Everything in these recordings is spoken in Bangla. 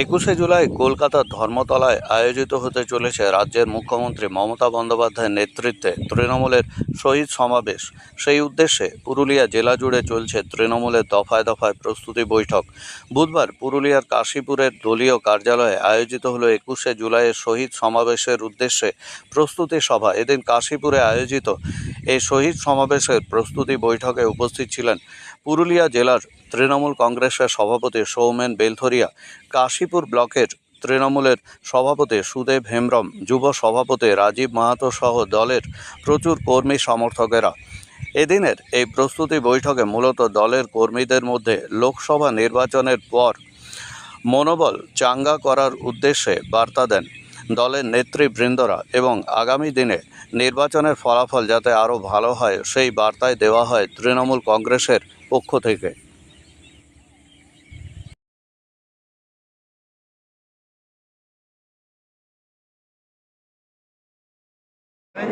21শে জুলাই কলকাতার ধর্মতলায় আয়োজিত হতে চলেছে রাজ্যের মুখ্যমন্ত্রী মমতা বন্দ্যোপাধ্যায়ের নেতৃত্বে তৃণমূলের শহীদ সমাবেশ। সেই উদ্দেশ্যে পুরুলিয়া জেলা জুড়ে চলছে তৃণমূলের দফায় দফায় প্রস্তুতি বৈঠক। বুধবার পুরুলিয়ার কাশীপুরের দলীয় কার্যালয়ে আয়োজিত হলো 21শে জুলাইয়ের শহীদ সমাবেশের উদ্দেশ্যে প্রস্তুতি সভা। এদিন কাশীপুরে আয়োজিত এই শহীদ সমাবেশের প্রস্তুতি বৈঠকে উপস্থিত ছিলেন পুরুলিয়া জেলার তৃণমূল কংগ্রেসের সভাপতি সৌমেন বেলথরিয়া, কাশীপুর ব্লকের তৃণমূলের সভাপতি সুদেব হেমব্রম, যুব সভাপতি রাজীব মাহাতো সহ দলের প্রচুর কর্মী সমর্থকেরা। এদিনের এই প্রস্তুতি বৈঠকে মূলত দলের কর্মীদের মধ্যে লোকসভা নির্বাচনের পর মনোবল চাঙ্গা করার উদ্দেশ্যে বার্তা দেন দলের নেতৃবৃন্দরা এবং আগামী দিনে নির্বাচনের ফলাফল যাতে আরও ভালো হয় সেই বার্তায় দেওয়া হয় তৃণমূল কংগ্রেসের পক্ষ থেকে।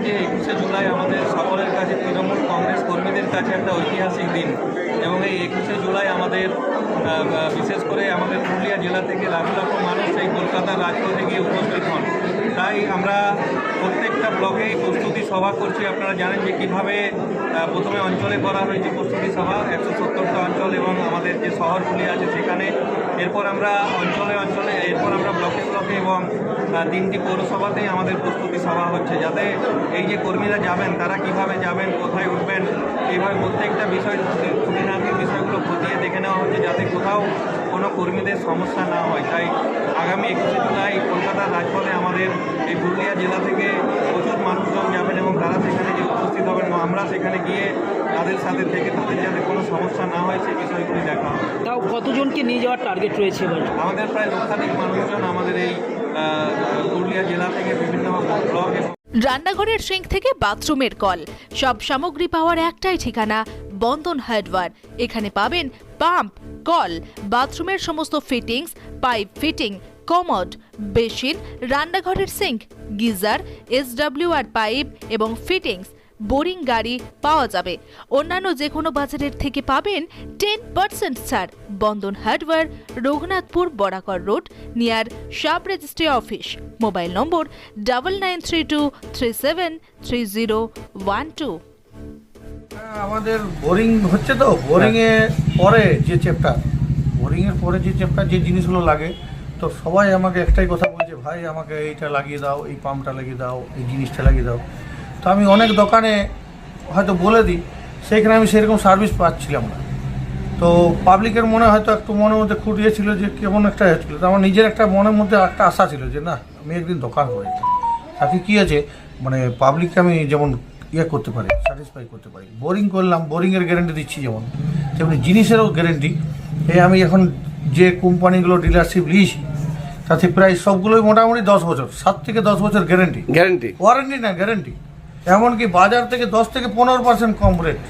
যে 21শে জুলাই আমাদের সকলের কাছে তৃণমূল কংগ্রেস কর্মীদের কাছে একটা ঐতিহাসিক দিন এবং এই 21শে জুলাই আমাদের বিশেষ করে আমাদের পুরুলিয়া জেলা থেকে লাখ লাখ মানুষ এই কলকাতার রাজপথে গিয়ে উপস্থিত হন। তাই আমরা প্রত্যেকটা ব্লকে প্রস্তুতি সভা করছি। আপনারা জানেন যে কীভাবে প্রথমে অঞ্চলে করা হয়েছে প্রস্তুতি সভা 170টা অঞ্চল এবং আমাদের যে শহরগুলি আছে সেখানে, এরপর আমরা অঞ্চলে এরপর আমরা ব্লকে ব্লকে এবং 3টি পৌরসভাতেই আমাদের প্রস্তুতি সভা হচ্ছে, যাতে এই যে কর্মীরা যাবেন তারা কিভাবে যাবেন, কোথায় উঠবেন, এইভাবে প্রত্যেকটা বিষয় খুঁটিনাটির বিষয়গুলো খতিয়ে দেখে নেওয়া হচ্ছে যাতে কোথাও কোনো কর্মীদের সমস্যা না হয়। তাই আগামী 21শে জুলাই কলকাতার রাজপথে আমাদের এই পুরুলিয়া জেলা থেকে প্রচুর মানুষজন যাবেন এবং তারা সেখানে যে উপস্থিত হবেন আমরা সেখানে গিয়ে তাদের সাথে থেকে তাদের যাতে কোনো সমস্যা না হয় সেই বিষয়গুলি দেখা হবে। তাও কতজনকে নিয়ে যাওয়ার টার্গেট রয়েছে এবার? আমাদের প্রায় লক্ষাধিক মানুষজন আমাদের এই পুরুলিয়া জেলা থেকে বিভিন্ন ব্লক। রান্নাঘরের সিঙ্ক থেকে বাথরুমের কল, সব সামগ্রী পাওয়ার একটাই ঠিকানা বন্ধন হার্ডওয়্যার। এখানে পাবেন পাম্প, কল, বাথরুমের সমস্ত fittings, pipe fitting, commode, basin, রান্নাঘরের সিঙ্ক, গিজার, SWR পাইপ এবং ফিটিংস, বোরিং গাড়ি পাওয়া যাবে। অন্যান্য যে কোনো বাজারের থেকে পাবেন 10% ছাড়। Bandhan hardware, Raghunathpur Barakar road, near sub registry office. Mobile number 9932373012। আমাদের বোরিং হচ্ছে তো, বোরিংয়ের পরে যে চ্যাপ্টার যে জিনিসগুলো লাগে, তো সবাই আমাকে একটাই কথা বলছে, ভাই আমাকে এইটা লাগিয়ে দাও, এই পাম্পটা লাগিয়ে দাও, এই জিনিসটা লাগিয়ে দাও। তো আমি অনেক দোকানে হয়তো বলে দিই, সেইখানে আমি সেরকম সার্ভিস পাচ্ছিলাম না। তো পাবলিকের মনে হয়তো একটু মনের মধ্যে খুঁটিয়ে ছিল যে কেমন একটা হচ্ছিলো। তো আমার নিজের একটা মনের মধ্যে একটা আশা ছিল যে না, আমি একদিন দোকান করে তাতে কী আছে, মানে পাবলিককে আমি যেমন করতে পারি, স্যাটিসফাই করতে পারি। বোরিং করলাম, বোরিংয়ের গ্যারেন্টি দিচ্ছি যেমন, তেমনি জিনিসেরও গ্যারেন্টি। আমি এখন যে কোম্পানিগুলো ডিলারশিপ নিয়েছি তাতে প্রায় সবগুলোই মোটামুটি 10 বছর, 7 থেকে 10 বছর গ্যারেন্টি, ওয়ারেন্টি না গ্যারেন্টি। এমনকি বাজার থেকে 10 থেকে 15% কম রেট